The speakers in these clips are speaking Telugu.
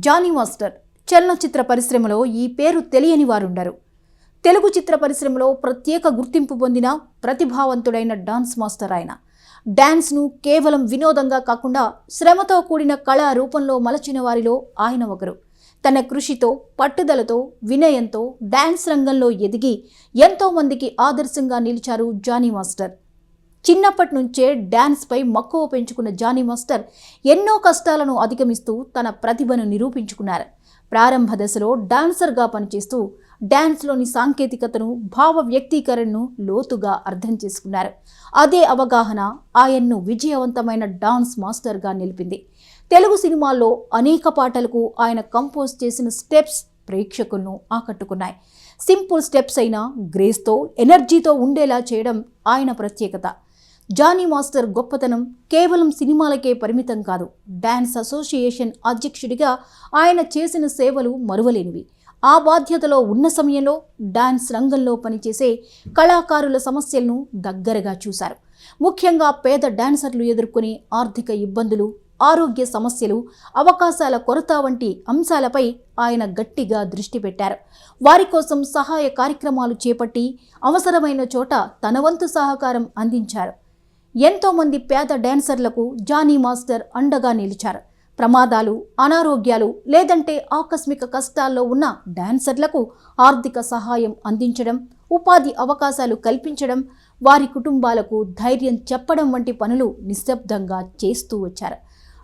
జానీ మాస్టర్ చలనచిత్ర పరిశ్రమలో ఈ పేరు తెలియని వారుండరు. తెలుగు చిత్ర పరిశ్రమలో ప్రత్యేక గుర్తింపు పొందిన ప్రతిభావంతుడైన డాన్స్ మాస్టర్ ఆయన. డాన్స్ను కేవలం వినోదంగా కాకుండా శ్రమతో కూడిన కళా రూపంలో మలచిన వారిలో ఆయన ఒకరు. తన కృషితో, పట్టుదలతో, వినయంతో డాన్స్ రంగంలో ఎదిగి ఎంతోమందికి ఆదర్శంగా నిలిచారు జానీ మాస్టర్. చిన్నప్పటి నుంచే డాన్స్పై మక్కువ పెంచుకున్న జానీ మాస్టర్ ఎన్నో కష్టాలను అధిగమిస్తూ తన ప్రతిభను నిరూపించుకున్నారు. ప్రారంభ దశలో డాన్సర్గా పనిచేస్తూ డాన్స్లోని సాంకేతికతను, భావ వ్యక్తీకరణను లోతుగా అర్థం చేసుకున్నారు. అదే అవగాహన ఆయన్ను విజయవంతమైన డాన్స్ మాస్టర్గా నిలిపింది. తెలుగు సినిమాల్లో అనేక పాటలకు ఆయన కంపోజ్ చేసిన స్టెప్స్ ప్రేక్షకులను ఆకట్టుకున్నాయి. సింపుల్ స్టెప్స్ అయినా గ్రేస్తో, ఎనర్జీతో ఉండేలా చేయడం ఆయన ప్రత్యేకత. జానీ మాస్టర్ గొప్పతనం కేవలం సినిమాలకే పరిమితం కాదు. డాన్స్ అసోసియేషన్ అధ్యక్షుడిగా ఆయన చేసిన సేవలు మరువలేనివి. ఆ బాధ్యతలో ఉన్న సమయంలో డాన్స్ రంగంలో పనిచేసే కళాకారుల సమస్యలను దగ్గరగా చూశారు. ముఖ్యంగా పేద డాన్సర్లు ఎదుర్కొనే ఆర్థిక ఇబ్బందులు, ఆరోగ్య సమస్యలు, అవకాశాల కొరత వంటి అంశాలపై ఆయన గట్టిగా దృష్టి పెట్టారు. వారి కోసం సహాయ కార్యక్రమాలు చేపట్టి అవసరమైన చోట తన వంతు సహకారం అందించారు. ఎంతోమంది పేద డాన్సర్లకు జానీ మాస్టర్ అండగా నిలిచారు. ప్రమాదాలు, అనారోగ్యాలు లేదంటే ఆకస్మిక కష్టాల్లో ఉన్న డాన్సర్లకు ఆర్థిక సహాయం అందించడం, ఉపాధి అవకాశాలు కల్పించడం, వారి కుటుంబాలకు ధైర్యం చెప్పడం వంటి పనులు నిశ్శబ్దంగా చేస్తూ వచ్చారు.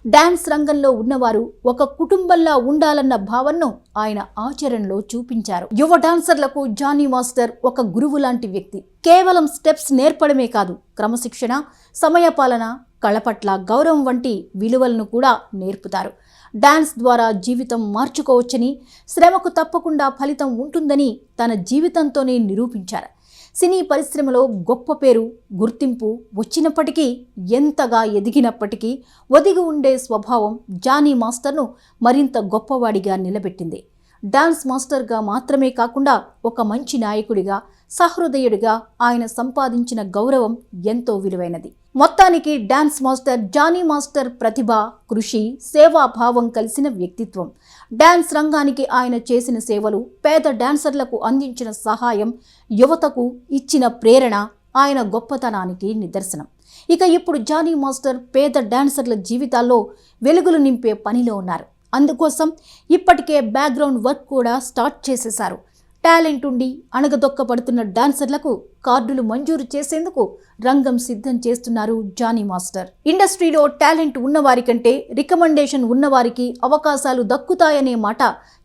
డాన్స్ రంగంలో ఉన్నవారు ఒక కుటుంబంలా ఉండాలన్న భావనను ఆయన ఆచరణలో చూపించారు. యువ డాన్సర్లకు జానీ మాస్టర్ ఒక గురువు లాంటి వ్యక్తి. కేవలం స్టెప్స్ నేర్పడమే కాదు, క్రమశిక్షణ, సమయపాలన, కళ పట్ల గౌరవం వంటి విలువలను కూడా నేర్పుతారు. డాన్స్ ద్వారా జీవితం మార్చుకోవచ్చని, శ్రమకు తప్పకుండా ఫలితం ఉంటుందని తన జీవితంతోనే నిరూపించారు. సినీ పరిశ్రమలో గొప్ప పేరు, గుర్తింపు వచ్చినప్పటికీ, ఎంతగా ఎదిగినప్పటికీ ఒదిగి ఉండే స్వభావం జానీ మాస్టర్ను మరింత గొప్పవాడిగా నిలబెట్టింది. డాన్స్ మాస్టర్గా మాత్రమే కాకుండా ఒక మంచి నాయకుడిగా, సహృదయుడిగా ఆయన సంపాదించిన గౌరవం ఎంతో విలువైనది. మొత్తానికి డాన్స్ మాస్టర్ జానీ మాస్టర్ ప్రతిభ, కృషి, సేవాభావం కలిసిన వ్యక్తిత్వం. డాన్స్ రంగానికి ఆయన చేసిన సేవలు, పేద డాన్సర్లకు అందించిన సహాయం, యువతకు ఇచ్చిన ప్రేరణ ఆయన గొప్పతనానికి నిదర్శనం. ఇక ఇప్పుడు జానీ మాస్టర్ పేద డాన్సర్ల జీవితాల్లో వెలుగులు నింపే పనిలో ఉన్నారు. అందుకోసం ఇప్పటికే బ్యాక్గ్రౌండ్ వర్క్ కూడా స్టార్ట్ చేసేశారు. టాలెంట్ ఉండి అణగదొక్కబడుతున్న డాన్సర్లకు కార్డులు మంజూరు చేసేందుకు రంగం సిద్ధం చేస్తున్నారు జానీ మాస్టర్. ఇండస్ట్రీలో టాలెంట్ ఉన్నవారి కంటే రికమెండేషన్ ఉన్నవారికి అవకాశాలు దక్కుతాయనే మాట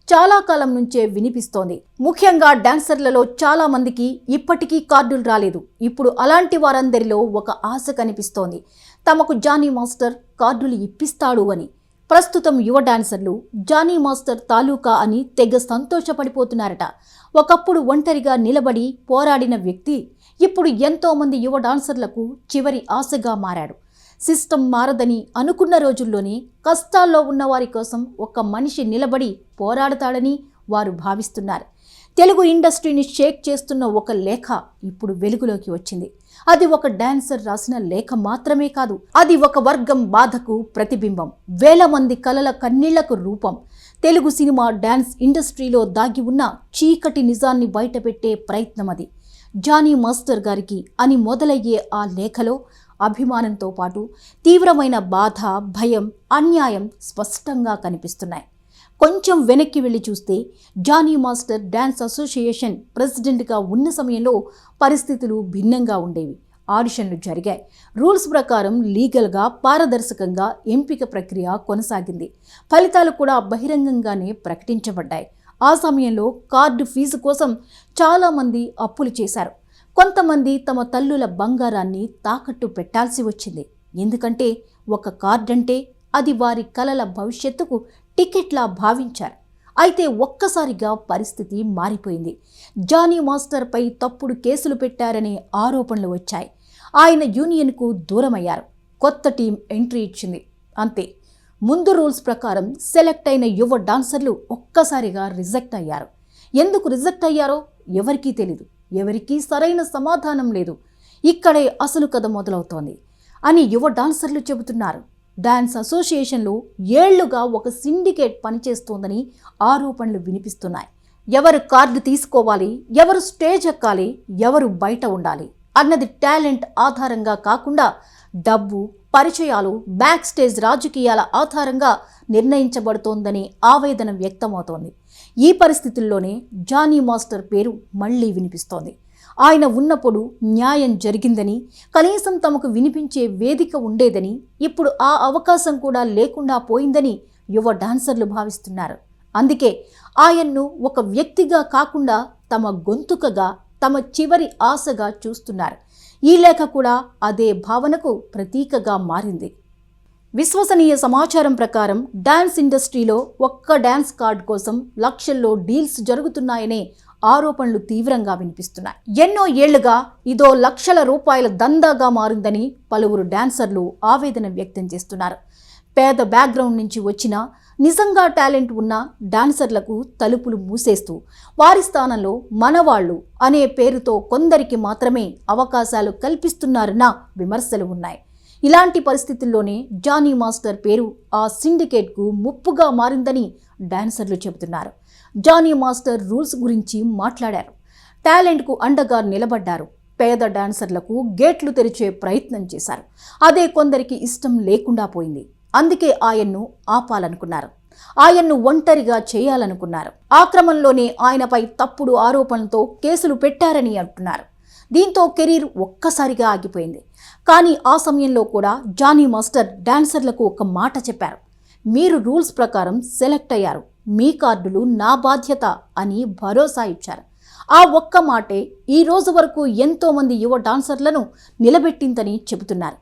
చాలా కాలం నుంచే వినిపిస్తోంది. ముఖ్యంగా డాన్సర్లలో చాలా మందికి ఇప్పటికీ కార్డులు రాలేదు. ఇప్పుడు అలాంటి వారందరిలో ఒక ఆశ కనిపిస్తోంది. తమకు జానీ మాస్టర్ కార్డులు ఇప్పిస్తాడు అని. ప్రస్తుతం యువ డాన్సర్లు జానీ మాస్టర్ తాలూకా అని తెగ సంతోషపడిపోతున్నారట. ఒకప్పుడు ఒంటరిగా నిలబడి పోరాడిన వ్యక్తి ఇప్పుడు ఎంతోమంది యువ డాన్సర్లకు చివరి ఆశగా మారాడు. సిస్టమ్ మారదని అనుకున్న రోజుల్లోనే కష్టాల్లో ఉన్నవారి కోసం ఒక మనిషి నిలబడి పోరాడతాడని వారు భావిస్తున్నారు. తెలుగు ఇండస్ట్రీని షేక్ చేస్తున్న ఒక లేఖ ఇప్పుడు వెలుగులోకి వచ్చింది. అది ఒక డాన్సర్ రాసిన లేఖ మాత్రమే కాదు, అది ఒక వర్గం బాధకు ప్రతిబింబం, వేల మంది కలల కన్నీళ్లకు రూపం. తెలుగు సినిమా, డాన్స్ ఇండస్ట్రీలో దాగి ఉన్న చీకటి నిజాన్ని బయటపెట్టే ప్రయత్నం అది. జానీ మాస్టర్ గారికి అని మొదలయ్యే ఆ లేఖలో అభిమానంతో పాటు తీవ్రమైన బాధ, భయం, అన్యాయం స్పష్టంగా కనిపిస్తున్నాయి. కొంచెం వెనక్కి వెళ్ళి చూస్తే జానీ మాస్టర్ డాన్స్ అసోసియేషన్ ప్రెసిడెంట్గా ఉన్న సమయంలో పరిస్థితులు భిన్నంగా ఉండేవి. ఆడిషన్లు జరిగాయి. రూల్స్ ప్రకారం లీగల్గా, పారదర్శకంగా ఎంపిక ప్రక్రియ కొనసాగింది. ఫలితాలు కూడా బహిరంగంగానే ప్రకటించబడ్డాయి. ఆ సమయంలో కార్డు ఫీజు కోసం చాలామంది అప్పులు చేశారు. కొంతమంది తమ తల్లుల బంగారాన్ని తాకట్టు పెట్టాల్సి వచ్చింది. ఎందుకంటే ఒక కార్డంటే అది వారి కలల భవిష్యత్తుకు టికెట్లా భావించారు. అయితే ఒక్కసారిగా పరిస్థితి మారిపోయింది. జానీ మాస్టర్పై తప్పుడు కేసులు పెట్టారనే ఆరోపణలు వచ్చాయి. ఆయన యూనియన్కు దూరమయ్యారు. కొత్త టీం ఎంట్రీ ఇచ్చింది. అంతే, ముందు రూల్స్ ప్రకారం సెలెక్ట్ అయిన యువ డాన్సర్లు ఒక్కసారిగా రిజెక్ట్ అయ్యారు. ఎందుకు రిజెక్ట్ అయ్యారో ఎవరికీ తెలీదు. ఎవరికీ సరైన సమాధానం లేదు. ఇక్కడే అసలు కథ మొదలవుతోంది అని యువ డాన్సర్లు చెబుతున్నారు. డాన్స్ అసోసియేషన్లో ఏళ్లుగా ఒక సిండికేట్ పనిచేస్తోందని ఆరోపణలు వినిపిస్తున్నాయి. ఎవరు కార్డు తీసుకోవాలి, ఎవరు స్టేజ్ ఎక్కాలి, ఎవరు బయట ఉండాలి అన్నది టాలెంట్ ఆధారంగా కాకుండా డబ్బు, పరిచయాలు, బ్యాక్ స్టేజ్ రాజకీయాల ఆధారంగా నిర్ణయించబడుతోందని ఆవేదన వ్యక్తమవుతోంది. ఈ పరిస్థితుల్లోనే జానీ మాస్టర్ పేరు మళ్లీ వినిపిస్తోంది. ఆయన ఉన్నప్పుడు న్యాయం జరిగిందని, కనీసం తమకు వినిపించే వేదిక ఉండేదని, ఇప్పుడు ఆ అవకాశం కూడా లేకుండా పోయిందని యువ డాన్సర్లు భావిస్తున్నారు. అందుకే ఆయన్ను ఒక వ్యక్తిగా కాకుండా తమ గొంతుకగా, తమ చివరి ఆశగా చూస్తున్నారు. ఈ లేఖ కూడా అదే భావనకు ప్రతీకగా మారింది. విశ్వసనీయ సమాచారం ప్రకారం డాన్స్ ఇండస్ట్రీలో ఒక్క డాన్స్ కార్డ్ కోసం లక్షల్లో డీల్స్ జరుగుతున్నాయనే ఆరోపణలు తీవ్రంగా వినిపిస్తున్నాయి. ఎన్నో ఏళ్లుగా ఇదో లక్షల రూపాయల దందాగా మారిందని పలువురు డాన్సర్లు ఆవేదన వ్యక్తం చేస్తున్నారు. పేద బ్యాక్గ్రౌండ్ నుంచి వచ్చిన నిజంగా టాలెంట్ ఉన్న డాన్సర్లకు తలుపులు మూసేస్తూ వారి స్థానంలో మనవాళ్లు అనే పేరుతో కొందరికి మాత్రమే అవకాశాలు కల్పిస్తున్నారన్న విమర్శలు ఉన్నాయి. ఇలాంటి పరిస్థితుల్లోనే జానీ మాస్టర్ పేరు ఆ సిండికేట్కు ముప్పుగా మారిందని డాన్సర్లు చెబుతున్నారు. జానీ మాస్టర్ రూల్స్ గురించి మాట్లాడారు. టాలెంట్కు అండగా నిలబడ్డారు. పేద డాన్సర్లకు గేట్లు తెరిచే ప్రయత్నం చేశారు. అదే కొందరికి ఇష్టం లేకుండా పోయింది. అందుకే ఆయన్ను ఆపాలనుకున్నారు. ఆయన్ను ఒంటరిగా చేయాలనుకున్నారు. ఆ క్రమంలోనే ఆయనపై తప్పుడు ఆరోపణలతో కేసులు పెట్టారని అంటున్నారు. దీంతో కెరీర్ ఒక్కసారిగా ఆగిపోయింది. కానీ ఆ సమయంలో కూడా జానీ మాస్టర్ డాన్సర్లకు ఒక మాట చెప్పారు. మీరు రూల్స్ ప్రకారం సెలెక్ట్ అయ్యారు, మీ కార్డులు నా బాధ్యత అని భరోసా ఇచ్చారు. ఆ ఒక్క మాటే ఈ రోజు వరకు ఎంతోమంది యువ డాన్సర్లను నిలబెట్టిందని చెబుతున్నారు.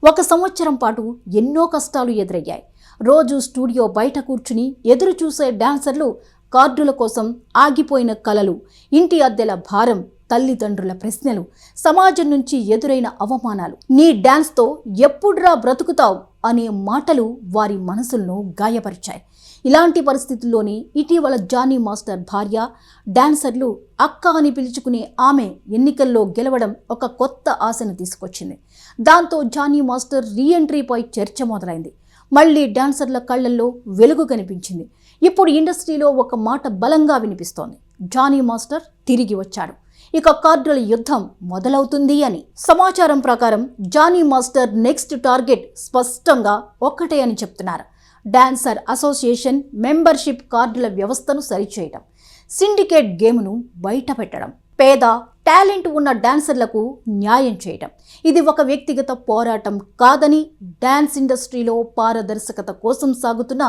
1 సంవత్సరం పాటు ఎన్నో కష్టాలు ఎదురయ్యాయి. రోజు స్టూడియో బయట కూర్చుని ఎదురు చూసే డాన్సర్లు కార్డుల కోసం ఆగిపోయిన కలలు, ఇంటి అద్దెల భారం, తల్లిదండ్రుల ప్రశ్నలు, సమాజం నుంచి ఎదురైన అవమానాలు, నీ డాన్స్తో ఎప్పుడ్రా బ్రతుకుతావు అనే మాటలు వారి మనసులను గాయపరిచాయి. ఇలాంటి పరిస్థితుల్లోనే ఇటీవల జానీ మాస్టర్ భార్య, డాన్సర్లు అక్క అని పిలుచుకునే ఆమె ఎన్నికల్లో గెలవడం ఒక కొత్త ఆశను తీసుకొచ్చింది. దాంతో జానీ మాస్టర్ రీఎంట్రీపై చర్చ మొదలైంది. మళ్లీ డాన్సర్ల కళ్లల్లో వెలుగు కనిపించింది. ఇప్పుడు ఇండస్ట్రీలో ఒక మాట బలంగా వినిపిస్తోంది. జానీ మాస్టర్ తిరిగి వచ్చాడు, ఇక కార్డుల యుద్ధం మొదలవుతుంది అని. సమాచారం ప్రకారం జానీ మాస్టర్ నెక్స్ట్ టార్గెట్ స్పష్టంగా ఒక్కటే అని చెప్తున్నారు. డాన్సర్ అసోసియేషన్ మెంబర్షిప్ కార్డుల వ్యవస్థను సరిచేయడం, సిండికేట్ గేమ్ను బయటపెట్టడం, పేద టాలెంట్ ఉన్న డాన్సర్లకు న్యాయం చేయడం. ఇది ఒక వ్యక్తిగత పోరాటం కాదని, డాన్స్ ఇండస్ట్రీలో పారదర్శకత కోసం సాగుతున్న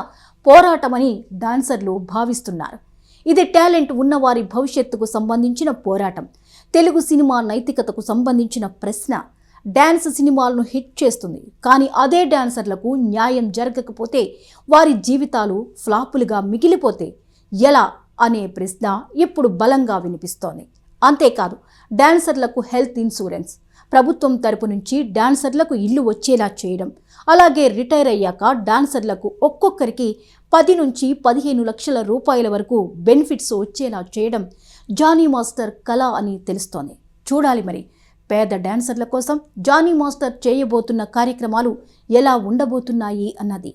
పోరాటమని డాన్సర్లు భావిస్తున్నారు. ఇది టాలెంట్ ఉన్నవారి భవిష్యత్తుకు సంబంధించిన పోరాటం. తెలుగు సినిమా నైతికతకు సంబంధించిన ప్రశ్న. డాన్స్ సినిమాలను హిట్ చేస్తుంది, కానీ అదే డాన్సర్లకు న్యాయం జరగకపోతే వారి జీవితాలు ఫ్లాపులుగా మిగిలిపోతే ఎలా అనే ప్రశ్న ఇప్పుడు బలంగా వినిపిస్తోంది. అంతేకాదు, డాన్సర్లకు హెల్త్ ఇన్సూరెన్స్, ప్రభుత్వం తరపు నుంచి డాన్సర్లకు ఇల్లు వచ్చేలా చేయడం, అలాగే రిటైర్ అయ్యాక డాన్సర్లకు ఒక్కొక్కరికి 10 నుంచి 15 లక్షల రూపాయల వరకు బెనిఫిట్స్ వచ్చేలా చేయడం జానీ మాస్టర్ కళ అని తెలుస్తోంది. చూడాలి మరి పేద డాన్సర్ల కోసం జానీ మాస్టర్ చేయబోతున్న కార్యక్రమాలు ఎలా ఉండబోతున్నాయి అన్నది.